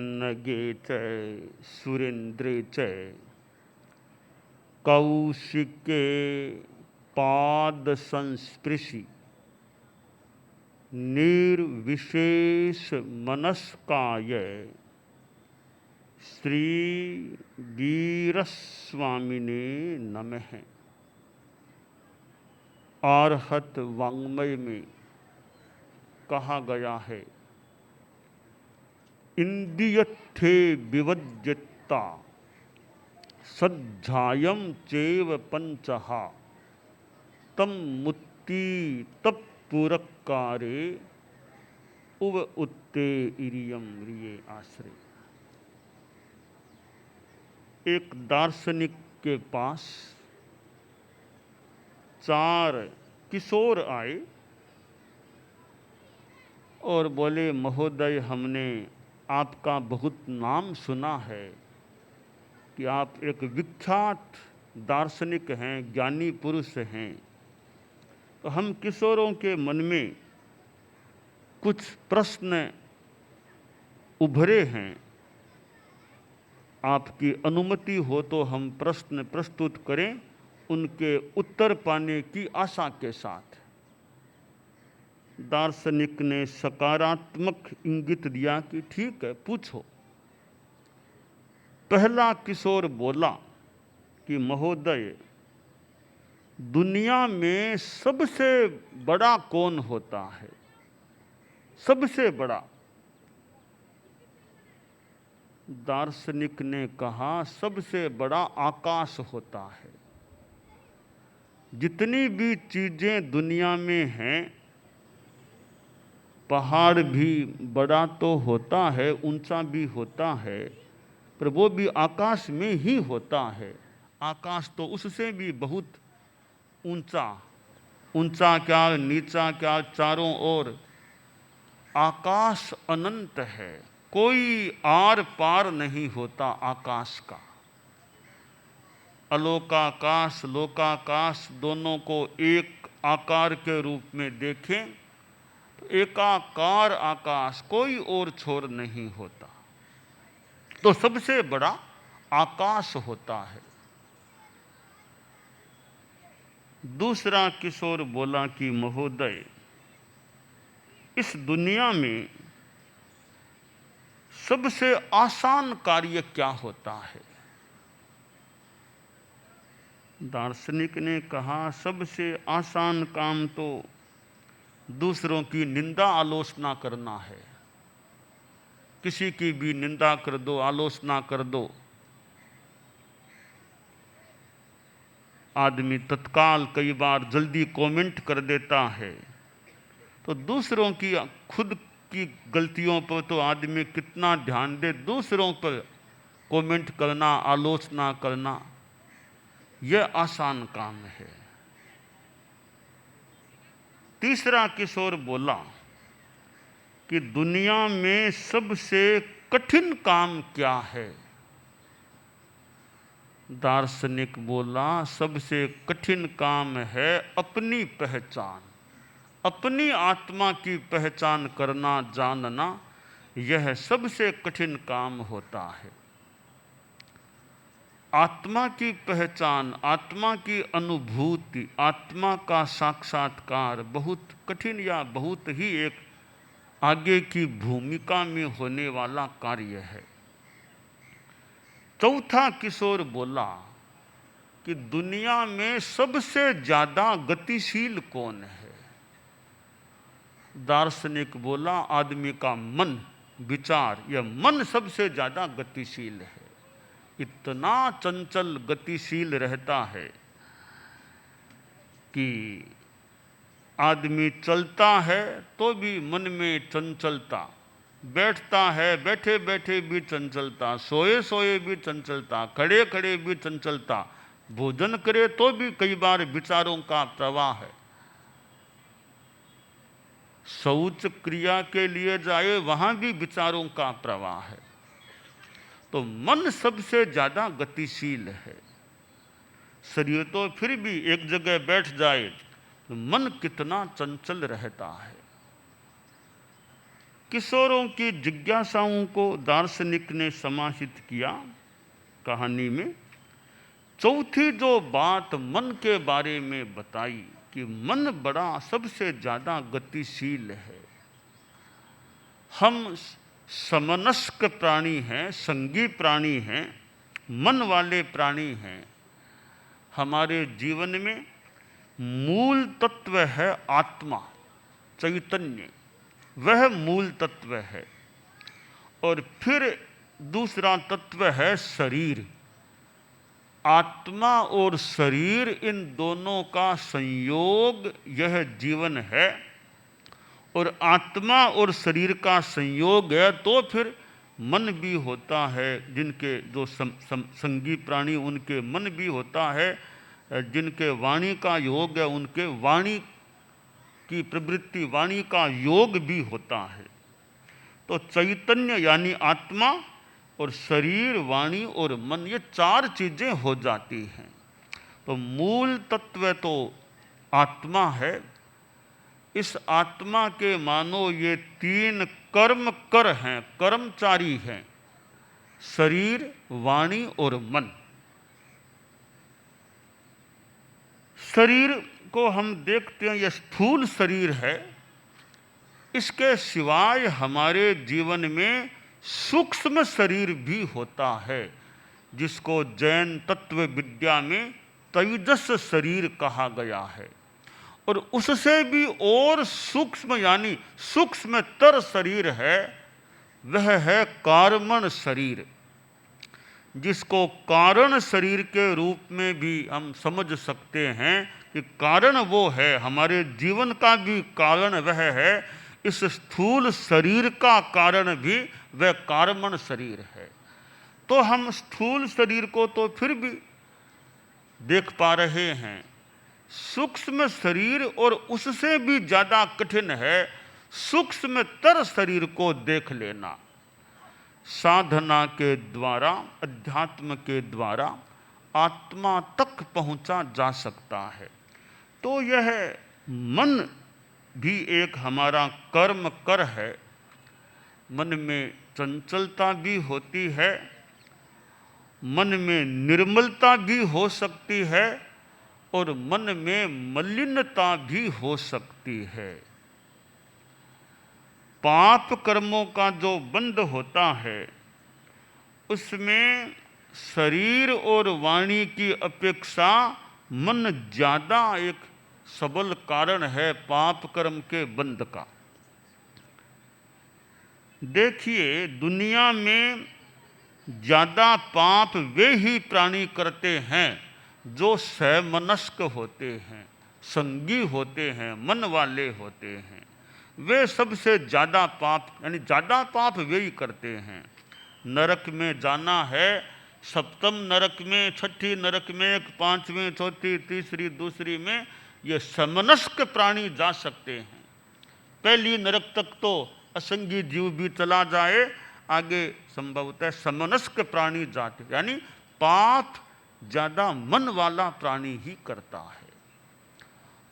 पन्नगे च सुरेन्द्रे च कौशिके पाद संस्पृशि निर्विशेष मनस्काय श्री वीरस्वामिने नमः। आर्हत वाङ्मय में कहा गया है, इंदियत्थे विवज्यता सज्जायम चेव पंचहा तम मुत्ति तत्पुरक्कारे उव उत्ते इरियम रिये आश्रय। एक दार्शनिक के पास 4 किशोर आए और बोले, महोदय, हमने आपका बहुत नाम सुना है कि आप एक विख्यात दार्शनिक हैं, ज्ञानी पुरुष हैं। तो हम किशोरों के मन में कुछ प्रश्न उभरे हैं, आपकी अनुमति हो तो हम प्रश्न प्रस्तुत करें, उनके उत्तर पाने की आशा के साथ। दार्शनिक ने सकारात्मक इंगित दिया कि ठीक है, पूछो। पहला किशोर बोला कि महोदय, दुनिया में सबसे बड़ा कौन होता है? सबसे बड़ा। दार्शनिक ने कहा, सबसे बड़ा आकाश होता है। जितनी भी चीजें दुनिया में हैं, पहाड़ भी बड़ा तो होता है, ऊंचा भी होता है, पर वो भी आकाश में ही होता है। आकाश तो उससे भी बहुत ऊंचा, ऊंचा क्या नीचा क्या, चारों ओर आकाश अनंत है, कोई आर पार नहीं होता आकाश का। अलोकाकाश लोकाकाश दोनों को एक आकार के रूप में देखें तो एकाकार आकाश, कोई और छोर नहीं होता। तो सबसे बड़ा आकाश होता है। दूसरा किशोर बोला कि महोदय, इस दुनिया में सबसे आसान कार्य क्या होता है? दार्शनिक ने कहा, सबसे आसान काम तो दूसरों की निंदा आलोचना करना है। किसी की भी निंदा कर दो, आलोचना कर दो, आदमी तत्काल कई बार जल्दी कमेंट कर देता है। तो दूसरों की, खुद की गलतियों पर तो आदमी कितना ध्यान दे, दूसरों पर कमेंट करना, आलोचना करना, यह आसान काम है। तीसरा किशोर बोला कि दुनिया में सबसे कठिन काम क्या है? दार्शनिक बोला, सबसे कठिन काम है अपनी पहचान, अपनी आत्मा की पहचान करना, जानना, यह सबसे कठिन काम होता है। आत्मा की पहचान, आत्मा की अनुभूति, आत्मा का साक्षात्कार बहुत कठिन या बहुत ही एक आगे की भूमिका में होने वाला कार्य है। चौथा किशोर बोला कि दुनिया में सबसे ज्यादा गतिशील कौन है? दार्शनिक बोला, आदमी का मन, विचार, यह मन सबसे ज्यादा गतिशील है। इतना चंचल गतिशील रहता है कि आदमी चलता है तो भी मन में चंचलता, बैठता है बैठे बैठे भी चंचलता, सोए सोए भी चंचलता, खड़े खड़े भी चंचलता, भोजन करे तो भी कई बार विचारों का प्रवाह है। शौच क्रिया के लिए जाए, वहां भी विचारों का प्रवाह है। तो मन सबसे ज्यादा गतिशील है। शरीर तो फिर भी एक जगह बैठ जाए, तो मन कितना चंचल रहता है। किशोरों की जिज्ञासाओं को दार्शनिक ने समाहित किया कहानी में। चौथी जो बात मन के बारे में बताई कि मन बड़ा सबसे ज़्यादा गतिशील है। हम समनस्क प्राणी हैं, संगी प्राणी हैं, मन वाले प्राणी हैं। हमारे जीवन में मूल तत्व है आत्मा, चैतन्य, वह मूल तत्व है। और फिर दूसरा तत्व है शरीर। आत्मा और शरीर, इन दोनों का संयोग यह जीवन है। और आत्मा और शरीर का संयोग है तो फिर मन भी होता है। जिनके जो संगी प्राणी उनके मन भी होता है, जिनके वाणी का योग है उनके वाणी की प्रवृत्ति, वाणी का योग भी होता है। तो चैतन्य यानी आत्मा और शरीर, वाणी और मन, ये चार चीजें हो जाती हैं। तो मूल तत्व तो आत्मा है। इस आत्मा के मानो ये तीन कर्म कर हैं, कर्मचारी हैं, शरीर, वाणी और मन। शरीर को हम देखते हैं, यह स्थूल शरीर है। इसके सिवाय हमारे जीवन में सूक्ष्म शरीर भी होता है, जिसको जैन तत्व विद्या में तेजस शरीर कहा गया है। और उससे भी और सूक्ष्म यानी सूक्ष्मतर शरीर है, वह है कार्मण शरीर, जिसको कारण शरीर के रूप में भी हम समझ सकते हैं कि कारण वो है, हमारे जीवन का भी कारण वह है। इस स्थूल शरीर का कारण भी वह कार्मण शरीर है। तो हम स्थूल शरीर को तो फिर भी देख पा रहे हैं, सूक्ष्म शरीर और उससे भी ज्यादा कठिन है सूक्ष्मतर शरीर को देख लेना। साधना के द्वारा, अध्यात्म के द्वारा आत्मा तक पहुंचा जा सकता है। तो यह मन भी एक हमारा कर्म कर है। मन में चंचलता भी होती है, मन में निर्मलता भी हो सकती है और मन में मलिनता भी हो सकती है। पाप कर्मों का जो बंध होता है उसमें शरीर और वाणी की अपेक्षा मन ज्यादा एक सबल कारण है पाप कर्म के बंध का। देखिए, दुनिया में ज्यादा पाप वे ही प्राणी करते हैं जो सैमनस्क होते हैं, संगी होते हैं, मन वाले होते हैं। वे सबसे ज्यादा पाप यानी ज्यादा पाप वे ही करते हैं। नरक में जाना है, सप्तम नरक में, छठी नरक में, पांचवें, चौथी, तीसरी, दूसरी में ये समनस्क प्राणी जा सकते हैं। पहली नरक तक तो असंगी जीव भी चला जाए, आगे संभवतः समनस्क प्राणी जाते, यानी पाप ज्यादा मन वाला प्राणी ही करता है।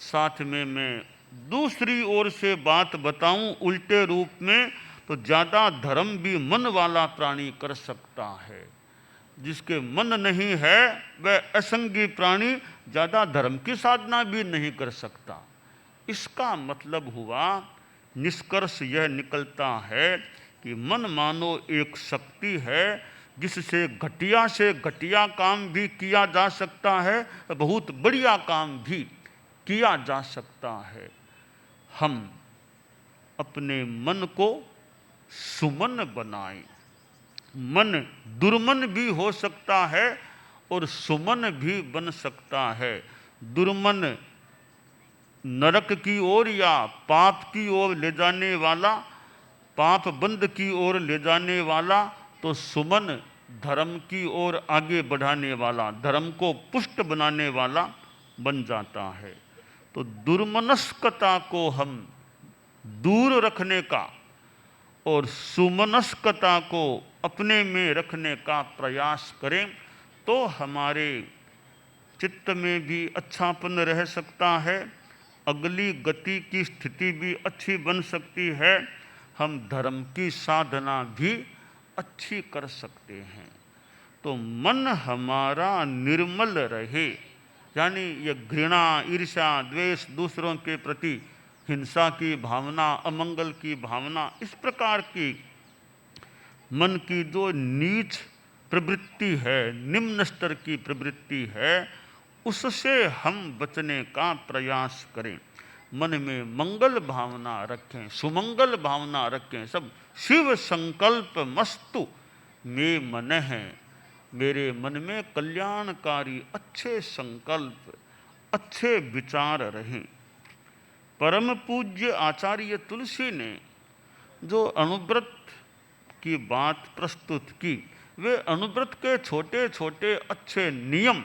साथ में मैं दूसरी ओर से बात बताऊं उल्टे रूप में, तो ज्यादा धर्म भी मन वाला प्राणी कर सकता है। जिसके मन नहीं है वह असंगी प्राणी ज्यादा धर्म की साधना भी नहीं कर सकता। इसका मतलब हुआ, निष्कर्ष यह निकलता है कि मन मानो एक शक्ति है जिससे घटिया से घटिया काम भी किया जा सकता है, बहुत बढ़िया काम भी किया जा सकता है। हम अपने मन को सुमन बनाएं। मन दुर्मन भी हो सकता है और सुमन भी बन सकता है। दुर्मन नरक की ओर या पाप की ओर ले जाने वाला, पाप बंद की ओर ले जाने वाला, तो सुमन धर्म की ओर आगे बढ़ाने वाला, धर्म को पुष्ट बनाने वाला बन जाता है। तो दुर्मनस्कता को हम दूर रखने का और सुमनस्कता को अपने में रखने का प्रयास करें तो हमारे चित्त में भी अच्छापन रह सकता है, अगली गति की स्थिति भी अच्छी बन सकती है। हम धर्म की साधना भी अच्छी कर सकते हैं। तो मन हमारा निर्मल रहे, यानी ये घृणा, ईर्ष्या, द्वेष, दूसरों के प्रति हिंसा की भावना, अमंगल की भावना, इस प्रकार की मन की जो नीच प्रवृत्ति है, निम्न स्तर की प्रवृत्ति है, उससे हम बचने का प्रयास करें। मन में मंगल भावना रखें, सुमंगल भावना रखें। सब शिव संकल्प मस्तु में मन है, मेरे मन में कल्याणकारी अच्छे संकल्प, अच्छे विचार रहें। परम पूज्य आचार्य तुलसी ने जो अनुव्रत की बात प्रस्तुत की, वे अनुव्रत के छोटे छोटे अच्छे नियम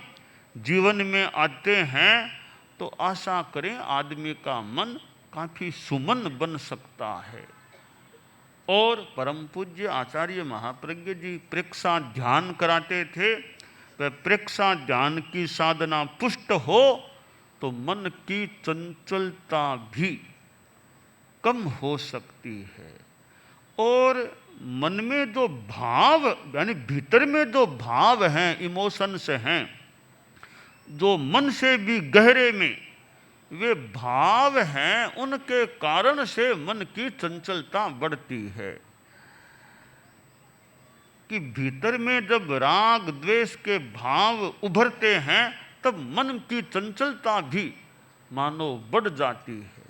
जीवन में आते हैं तो आशा करें आदमी का मन काफी सुमन बन सकता है। और परम पूज्य आचार्य महाप्रज्ञ जी प्रेक्षा ध्यान कराते थे। वह प्रेक्षा ध्यान की साधना पुष्ट हो तो मन की चंचलता भी कम हो सकती है। और मन में जो भाव, यानी भीतर में जो भाव हैं, इमोशंस हैं, जो मन से भी गहरे में वे भाव हैं, उनके कारण से मन की चंचलता बढ़ती है। कि भीतर में जब राग द्वेष के भाव उभरते हैं तब मन की चंचलता भी मानो बढ़ जाती है।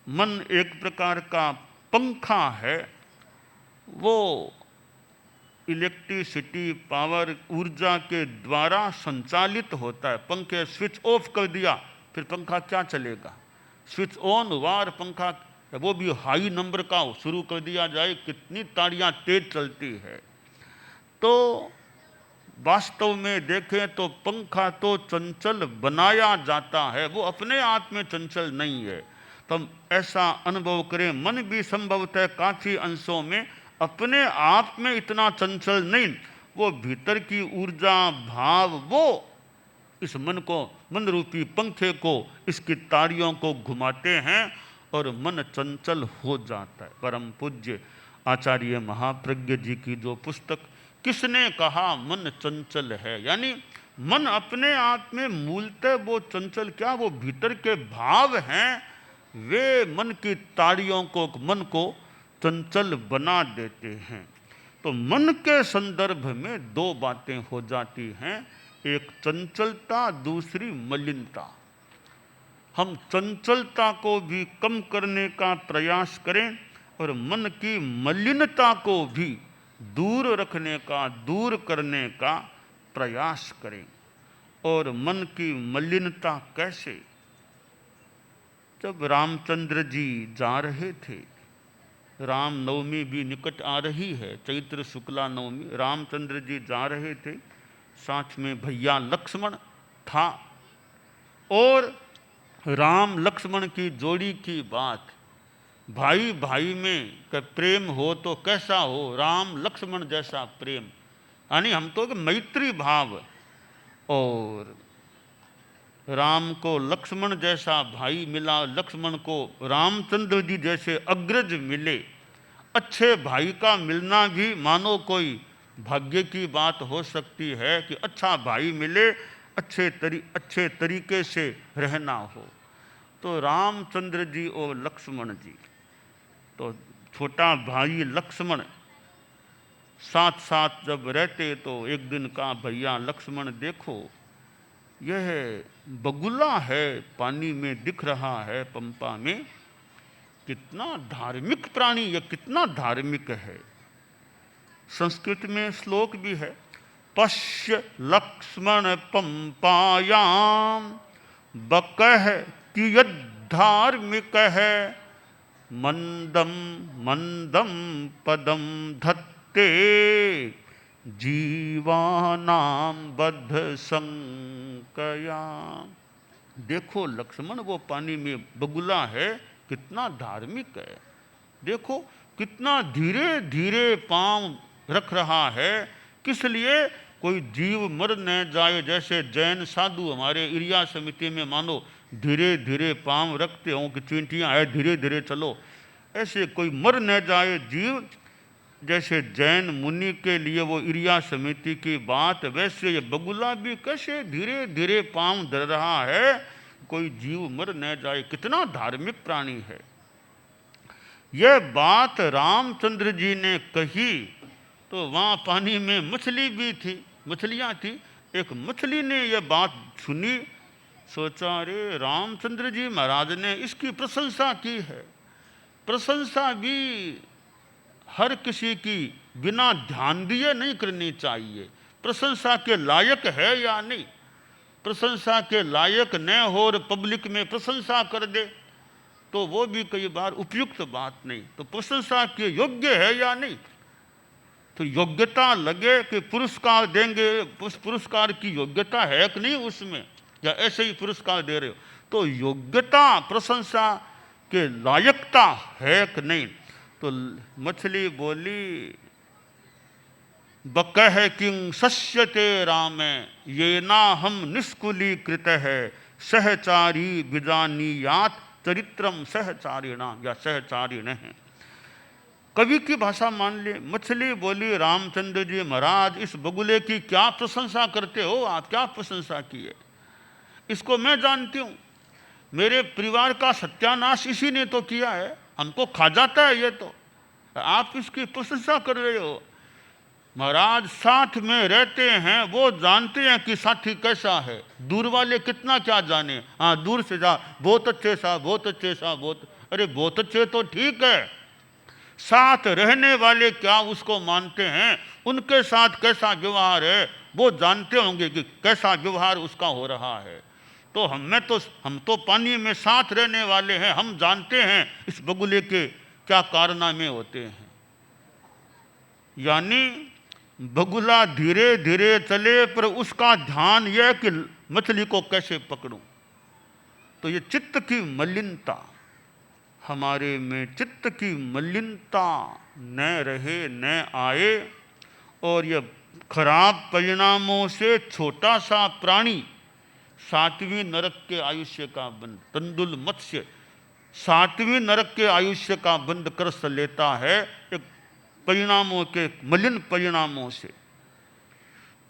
मन एक प्रकार का पंखा है, वो इलेक्ट्रिसिटी, पावर, ऊर्जा के द्वारा संचालित होता है। पंखे स्विच ऑफ कर दिया फिर पंखा क्या चलेगा? स्विच ऑन हुआ और पंखा वो भी हाई नंबर का शुरू कर दिया जाए, कितनी ताड़ियां तेज चलती है। तो वास्तव में देखें तो पंखा तो चंचल बनाया जाता है, वो अपने आप में चंचल नहीं है। तो हम ऐसा अनुभव करें, मन भी संभवतः काफी अंशों में अपने आप में इतना चंचल नहीं, वो भीतर की ऊर्जा भाव वो इस मन को, मन रूपी पंखे को, इसकी तारियों को घुमाते हैं और मन चंचल हो जाता है। परम पूज्य आचार्य महाप्रज्ञ जी की जो पुस्तक किसने कहा मन चंचल है, यानी मन अपने आप में मूलतः वो चंचल क्या, वो भीतर के भाव हैं, वे मन की ताड़ियों को, मन को चंचल बना देते हैं। तो मन के संदर्भ में दो बातें हो जाती हैं, एक चंचलता, दूसरी मलिनता। हम चंचलता को भी कम करने का प्रयास करें और मन की मलिनता को भी दूर रखने का, दूर करने का प्रयास करें। और मन की मलिनता कैसे? जब रामचंद्र जी जा रहे थे, राम नवमी भी निकट आ रही है, चैत्र शुक्ला नवमी, रामचंद्र जी जा रहे थे, साथ में भैया लक्ष्मण था। और राम लक्ष्मण की जोड़ी की बात, भाई भाई में प्रेम हो तो कैसा हो, राम लक्ष्मण जैसा प्रेम, यानी हम तो मैत्री भाव। और राम को लक्ष्मण जैसा भाई मिला, लक्ष्मण को रामचंद्र जी जैसे अग्रज मिले। अच्छे भाई का मिलना भी मानो कोई भाग्य की बात हो सकती है कि अच्छा भाई मिले, अच्छे तरीके से रहना हो। तो रामचंद्र जी और लक्ष्मण जी, तो छोटा भाई लक्ष्मण साथ साथ जब रहते तो एक दिन कहा, भैया लक्ष्मण देखो, यह बगुला है, पानी में दिख रहा है पंपा में, कितना धार्मिक प्राणी, यह कितना धार्मिक है। संस्कृत में श्लोक भी है, पश्य लक्ष्मण पंपायाम बकह कियद् धार्मिक है, मंदम मंदम पदम धत्ते जीवानाम बद्ध संकया। देखो लक्ष्मण वो पानी में बगुला है, कितना धार्मिक है। देखो कितना धीरे धीरे पांव रख रहा है, किस लिए? कोई जीव मर न जाए। जैसे जैन साधु हमारे इरिया समिति में मानो धीरे धीरे पांव रखते हों कि चींटियां है, धीरे धीरे चलो। ऐसे कोई मर न जाए जीव, जैसे जैन मुनि के लिए वो इरिया समिति की बात, वैसे ये बगुला भी कैसे धीरे धीरे पांव धर रहा है, कोई जीव मर न जाए। कितना धार्मिक प्राणी है। यह बात रामचंद्र जी ने कही तो वहाँ पानी में मछली भी थी, मछलियाँ थी। एक मछली ने यह बात सुनी, सोचा अरे रामचंद्र जी महाराज ने इसकी प्रशंसा की है। प्रशंसा भी हर किसी की बिना ध्यान दिए नहीं करनी चाहिए। प्रशंसा के लायक है या नहीं, प्रशंसा के लायक न हो और पब्लिक में प्रशंसा कर दे तो वो भी कई बार उपयुक्त बात नहीं। तो प्रशंसा के योग्य है या नहीं, तो योग्यता लगे कि पुरस्कार देंगे, उस पुरस्कार की योग्यता है कि नहीं उसमें, या ऐसे ही पुरस्कार दे रहे हो, तो योग्यता प्रशंसा के लायकता है कि नहीं। तो मछली बोली बकह किंग सस्यते रामे ये ना हम निष्कुलीकृत है सहचारी विजानीयात चरित्रम सहचारिणा, या सहचारिण है। कवि की भाषा मान ले। मछली बोली रामचंद्र जी महाराज इस बगुले की क्या प्रशंसा करते हो आप, क्या प्रशंसा की है। इसको मैं जानती हूँ, मेरे परिवार का सत्यानाश इसी ने तो किया है, हमको खा जाता है ये, तो आप इसकी प्रशंसा कर रहे हो। महाराज साथ में रहते हैं वो जानते हैं कि साथी कैसा है, दूर वाले कितना क्या जाने। हाँ दूर से जा, बहुत अच्छे सा, बहुत अच्छे सा, बहुत, अरे बहुत अच्छे तो ठीक है, साथ रहने वाले क्या उसको मानते हैं, उनके साथ कैसा व्यवहार है वो जानते होंगे कि कैसा व्यवहार उसका हो रहा है। तो हम तो पानी में साथ रहने वाले हैं, हम जानते हैं इस बगुले के क्या कारनामे होते हैं। यानी बगुला धीरे धीरे चले पर उसका ध्यान यह कि मछली को कैसे पकड़ूं। तो ये चित्त की मलिनता, हमारे में चित्त की मलिनता न रहे, न आए, और ये खराब परिणामों से छोटा सा प्राणी 7वीं नरक के आयुष्य का बंध, तंदुल मत्स्य 7वीं नरक के आयुष्य का बंध कर लेता है एक परिणामों के, मलिन परिणामों से।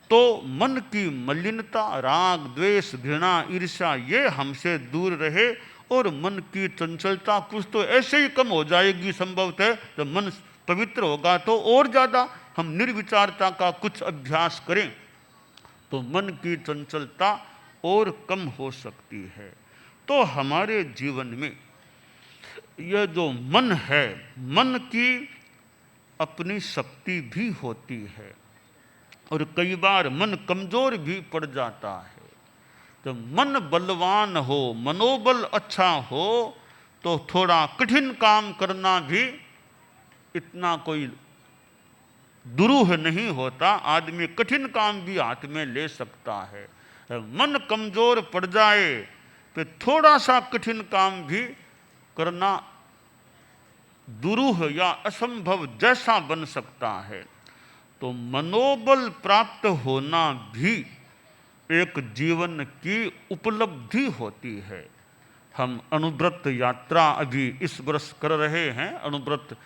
तो मन की मलिनता, राग द्वेष घृणा ईर्ष्या ये हमसे दूर रहे, और मन की चंचलता कुछ तो ऐसे ही कम हो जाएगी संभवतः। जब मन पवित्र होगा तो और ज़्यादा हम निर्विचारता का कुछ अभ्यास करें तो मन की चंचलता और कम हो सकती है। तो हमारे जीवन में यह जो मन है, मन की अपनी शक्ति भी होती है, और कई बार मन कमजोर भी पड़ जाता है। जब मन बलवान हो, मनोबल अच्छा हो, तो थोड़ा कठिन काम करना भी इतना कोई दुरूह नहीं होता, आदमी कठिन काम भी हाथ में ले सकता है। मन कमजोर पड़ जाए तो थोड़ा सा कठिन काम भी करना दुरूह या असंभव जैसा बन सकता है। तो मनोबल प्राप्त होना भी एक जीवन की उपलब्धि होती है। हम अनुव्रत यात्रा अभी इस वर्ष कर रहे हैं। अनुव्रत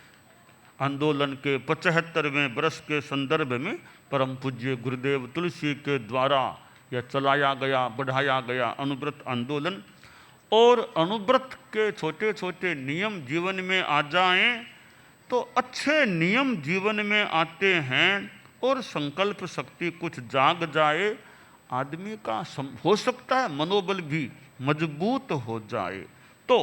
आंदोलन के 75वें वर्ष के संदर्भ में परम पूज्य गुरुदेव तुलसी के द्वारा यह चलाया गया, बढ़ाया गया अनुव्रत आंदोलन। और अनुव्रत के छोटे छोटे नियम जीवन में आ जाएं तो अच्छे नियम जीवन में आते हैं, और संकल्प शक्ति कुछ जाग जाए, आदमी का हो सकता है मनोबल भी मजबूत हो जाए। तो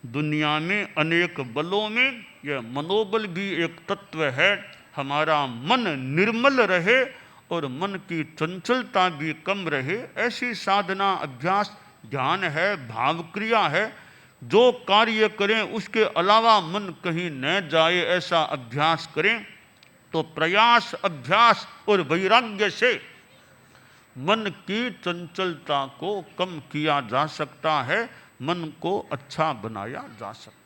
दुनिया में अनेक बलों में यह मनोबल भी एक तत्व है। हमारा मन निर्मल रहे और मन की चंचलता भी कम रहे, ऐसी साधना, अभ्यास, ध्यान है, भाव क्रिया है। जो कार्य करें उसके अलावा मन कहीं न जाए, ऐसा अभ्यास करें। तो प्रयास, अभ्यास और वैराग्य से मन की चंचलता को कम किया जा सकता है, मन को अच्छा बनाया जा सकता है।